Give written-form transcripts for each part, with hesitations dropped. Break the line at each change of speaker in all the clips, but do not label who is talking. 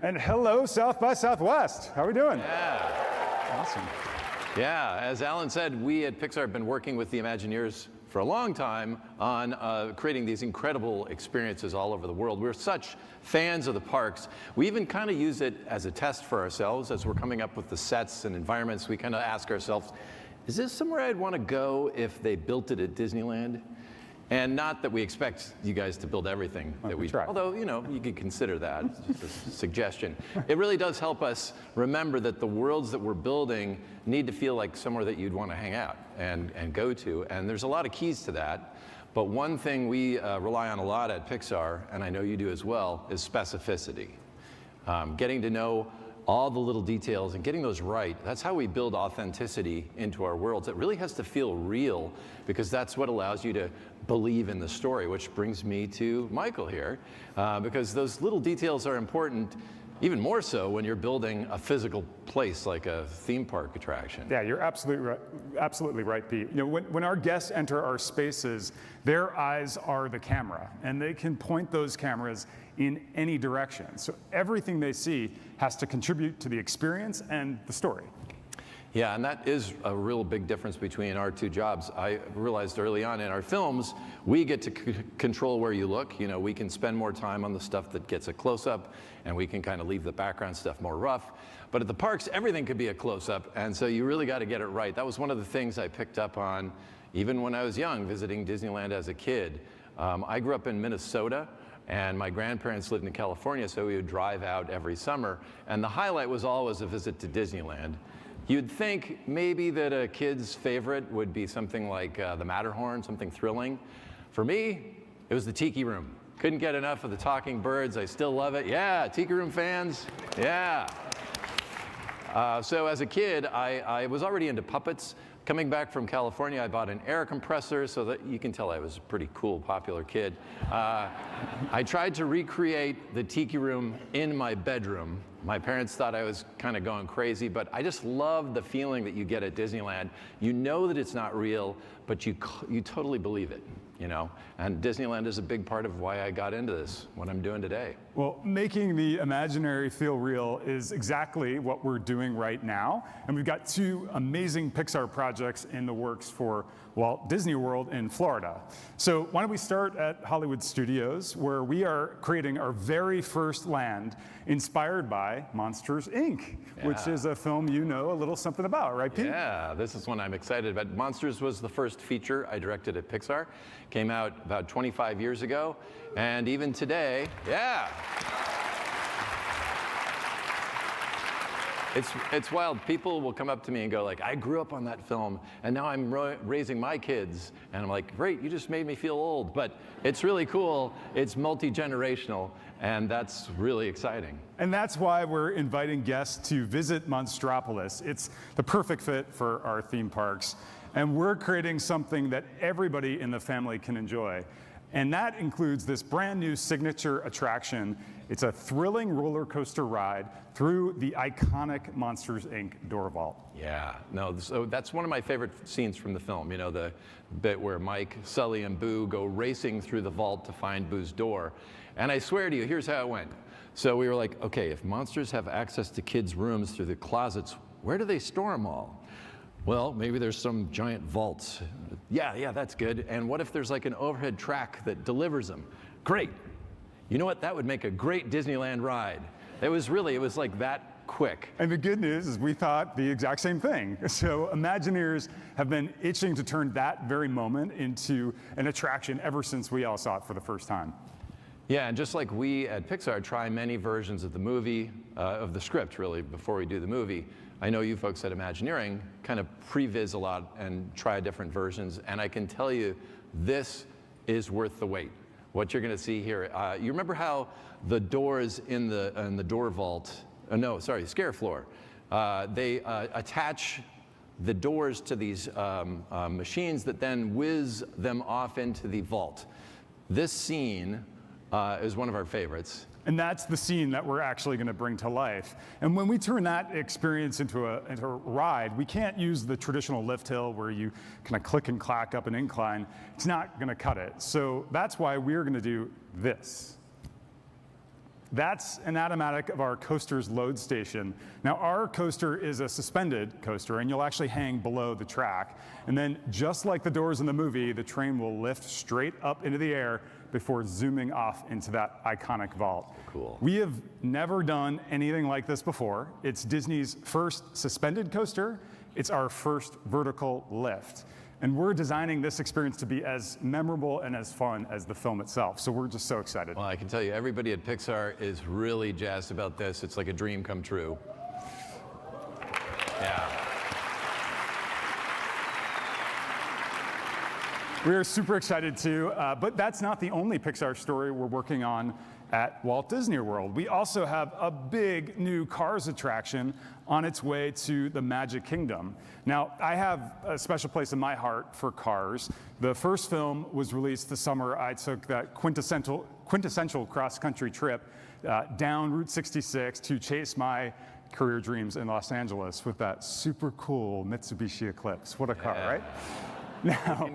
And hello, South by Southwest. How are we doing?
Yeah.
Awesome.
Yeah, as Alan said, we at Pixar have been working with the Imagineers for a long time on creating these incredible experiences all over the world. We're such fans of the parks. We even kind of use it as a test for ourselves as we're coming up with the sets and environments. We kind of ask ourselves, is this somewhere I'd want to go if they built it at Disneyland? And not that we expect you guys to build everything that we try. Although, you know, you could consider that. It's just a suggestion. It really does help us remember that the worlds that we're building need to feel like somewhere that you'd want to hang out and go to. And there's a lot of keys to that. But one thing we rely on a lot at Pixar, and I know you do as well, is specificity. Getting to know all the little details and getting those right. That's how we build authenticity into our worlds. It really has to feel real because that's what allows you to believe in the story, which brings me to Michael here, because those little details are important, even more so when you're building a physical place like a theme park attraction.
Yeah, you're absolutely right, Pete. You know, when our guests enter our spaces, their eyes are the camera, and they can point those cameras in any direction. So everything they see has to contribute to the experience and the story.
Yeah, and that is a real big difference between our two jobs. I realized early on in our films, we get to control where you look. You know, we can spend more time on the stuff that gets a close-up, and we can kind of leave the background stuff more rough. But at the parks, everything could be a close-up, and so you really got to get it right. That was one of the things I picked up on even when I was young, visiting Disneyland as a kid. I grew up in Minnesota, and my grandparents lived in California, so we would drive out every summer, and the highlight was always a visit to Disneyland. You'd think maybe that a kid's favorite would be something like the Matterhorn, something thrilling. For me, it was the Tiki Room. Couldn't get enough of the talking birds. I still love it. Yeah, Tiki Room fans, yeah. So as a kid, I was already into puppets. Coming back from California, I bought an air compressor so that you can tell I was a pretty cool, popular kid. I tried to recreate the Tiki Room in my bedroom. My parents thought I was kind of going crazy, but I just love the feeling that you get at Disneyland. You know that it's not real, but you totally believe it, you know? And Disneyland is a big part of why I got into this, what I'm doing today.
Well, making the imaginary feel real is exactly what we're doing right now. And we've got two amazing Pixar projects in the works for Walt Disney World in Florida. So why don't we start at Hollywood Studios, where we are creating our very first land inspired by Monsters, Inc., which is a film you know a little something about, right, Pete?
Yeah, this is one I'm excited about. Monsters was the first feature I directed at Pixar. Came out about 25 years ago, and even today, yeah. It's wild. People will come up to me and go like, I grew up on that film, and now I'm raising my kids. And I'm like, great, you just made me feel old. But it's really cool. It's multi-generational, and that's really exciting.
And that's why we're inviting guests to visit Monstropolis. It's the perfect fit for our theme parks. And we're creating something that everybody in the family can enjoy. And that includes this brand new signature attraction. It's a thrilling roller coaster ride through the iconic Monsters, Inc. door vault.
Yeah, no, so that's one of my favorite scenes from the film. You know, the bit where Mike, Sully, and Boo go racing through the vault to find Boo's door. And I swear to you, here's how it went. So we were like, okay, if monsters have access to kids' rooms through the closets, where do they store them all? Well, maybe there's some giant vaults. Yeah, that's good. And what if there's like an overhead track that delivers them? Great. You know what? That would make a great Disneyland ride. It was like that quick.
And the good news is we thought the exact same thing. So Imagineers have been itching to turn that very moment into an attraction ever since we all saw it for the first time.
Yeah, and just like we at Pixar try many versions of the movie, of the script really, before we do the movie, I know you folks at Imagineering kind of previs a lot and try different versions, and I can tell you this is worth the wait. What you're going to see here, you remember how the doors in the door vault, scare floor, they attach the doors to these machines that then whiz them off into the vault. This scene is one of our favorites.
And that's the scene that we're actually going to bring to life. And when we turn that experience into a ride, we can't use the traditional lift hill where you kind of click and clack up an incline. It's not going to cut it. So that's why we're going to do this. That's an automatic of our coaster's load station. Now, our coaster is a suspended coaster, and you'll actually hang below the track. And then, just like the doors in the movie, the train will lift straight up into the air before zooming off into that iconic vault.
Cool.
We have never done anything like this before. It's Disney's first suspended coaster. It's our first vertical lift. And we're designing this experience to be as memorable and as fun as the film itself. So we're just so excited.
Well, I can tell you, everybody at Pixar is really jazzed about this. It's like a dream come true. Yeah.
We're super excited too, but that's not the only Pixar story we're working on at Walt Disney World. We also have a big new Cars attraction on its way to the Magic Kingdom. Now, I have a special place in my heart for Cars. The first film was released the summer I took that quintessential cross-country trip down Route 66 to chase my career dreams in Los Angeles with that super cool Mitsubishi Eclipse. What a car, right? Now,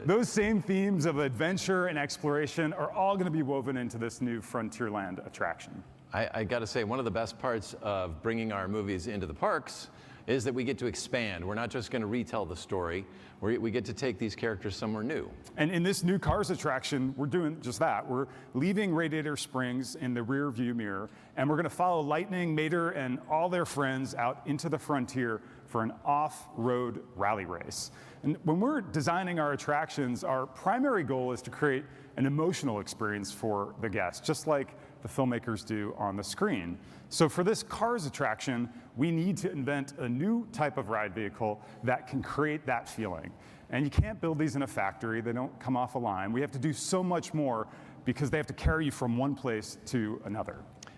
those same themes of adventure and exploration are all going to be woven into this new Frontierland attraction.
I got to say, one of the best parts of bringing our movies into the parks is that we get to expand. We're not just going to retell the story. We get to take these characters somewhere new.
And in this new Cars attraction, we're doing just that. We're leaving Radiator Springs in the rear view mirror, and we're going to follow Lightning, Mater, and all their friends out into the frontier for an off-road rally race. And when we're designing our attractions, our primary goal is to create an emotional experience for the guests, just like the filmmakers do on the screen. So for this Cars attraction, we need to invent a new type of ride vehicle that can create that feeling. And you can't build these in a factory. They don't come off a line. We have to do so much more because they have to carry you from one place to another.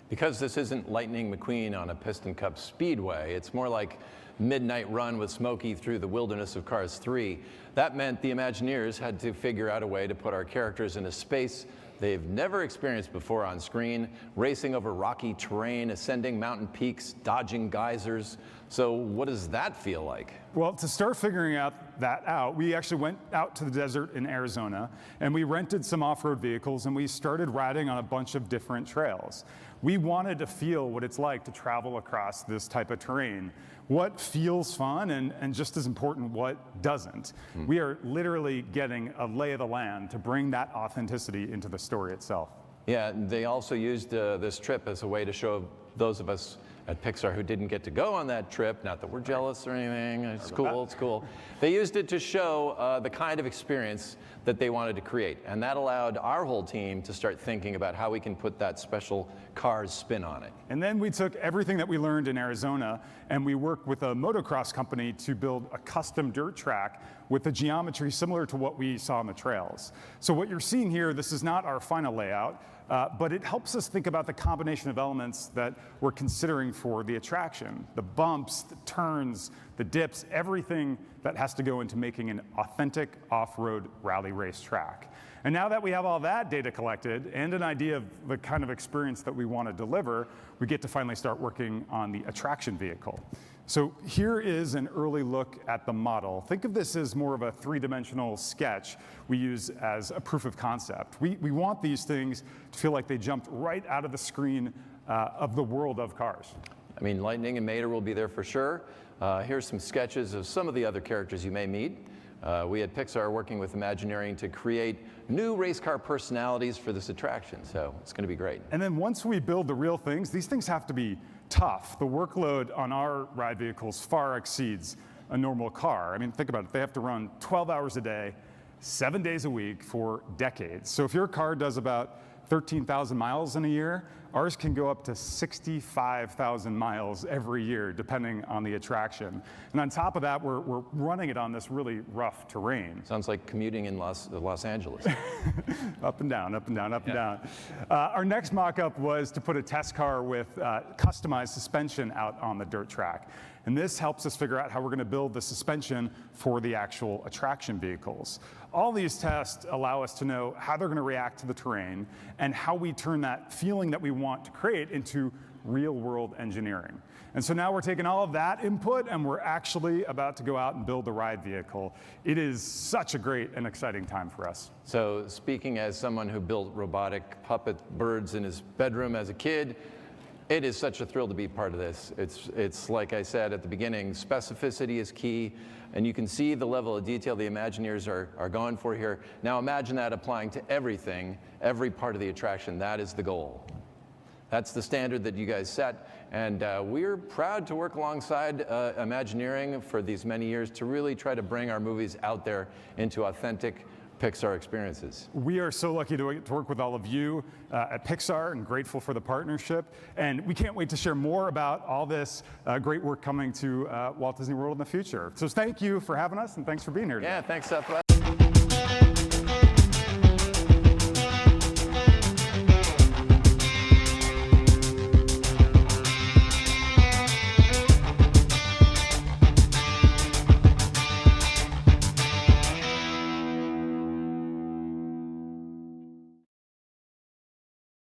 Because this isn't Lightning McQueen on a Piston Cup speedway, it's more like Midnight Run with Smokey through the wilderness of Cars 3. That meant the Imagineers had to figure out a way to put our characters in a space they've never experienced before on screen, racing over rocky terrain, ascending mountain peaks, dodging geysers. So what does that feel like?
Well, to start figuring that out, we actually went out to the desert in Arizona, and we rented some off-road vehicles, and we started riding on a bunch of different trails. We wanted to feel what it's like to travel across this type of terrain. What feels fun, and just as important, what doesn't. We are literally getting a lay of the land to bring that authenticity into the story itself.
Yeah, they also used this trip as a way to show those of us at Pixar who didn't get to go on that trip, not that we're jealous or anything, it's cool, it's cool. They used it to show the kind of experience that they wanted to create. And that allowed our whole team to start thinking about how we can put that special Cars spin on it.
And then we took everything that we learned in Arizona and we worked with a motocross company to build a custom dirt track with a geometry similar to what we saw on the trails. So what you're seeing here, this is not our final layout, but it helps us think about the combination of elements that we're considering for the attraction. The bumps, the turns, the dips, everything that has to go into making an authentic off-road rally race track. And now that we have all that data collected and an idea of the kind of experience that we want to deliver, we get to finally start working on the attraction vehicle. So here is an early look at the model. Think of this as more of a three-dimensional sketch we use as a proof of concept. We want these things to feel like they jumped right out of the screen of the world of Cars.
I mean, Lightning and Mater will be there for sure. Here's some sketches of some of the other characters you may meet. We at Pixar are working with Imagineering to create new race car personalities for this attraction, so it's going to be great.
And then once we build the real things, these things have to be tough. The workload on our ride vehicles far exceeds a normal car. I mean, think about it. They have to run 12 hours a day, 7 days a week for decades. So if your car does about 13,000 miles in a year, ours can go up to 65,000 miles every year, depending on the attraction. And on top of that, we're running it on this really rough terrain.
Sounds like commuting in Los Angeles.
Up and down, up and down, up and down. Our next mock-up was to put a test car with customized suspension out on the dirt track. And this helps us figure out how we're going to build the suspension for the actual attraction vehicles. All these tests allow us to know how they're going to react to the terrain and how we turn that feeling that we want to create into real-world engineering. And so now we're taking all of that input and we're actually about to go out and build the ride vehicle. It is such a great and exciting time for us.
So speaking as someone who built robotic puppet birds in his bedroom as a kid, it is such a thrill to be part of this. It's like I said at the beginning, specificity is key, and you can see the level of detail the Imagineers are going for here. Now imagine that applying to everything, every part of the attraction. That is the goal. That's the standard that you guys set, and we're proud to work alongside Imagineering for these many years to really try to bring our movies out there into authentic Pixar experiences.
We are so lucky to work with all of you at Pixar and grateful for the partnership. And we can't wait to share more about all this great work coming to Walt Disney World in the future. So thank you for having us and thanks for being here today.
Yeah, thanks, Seth.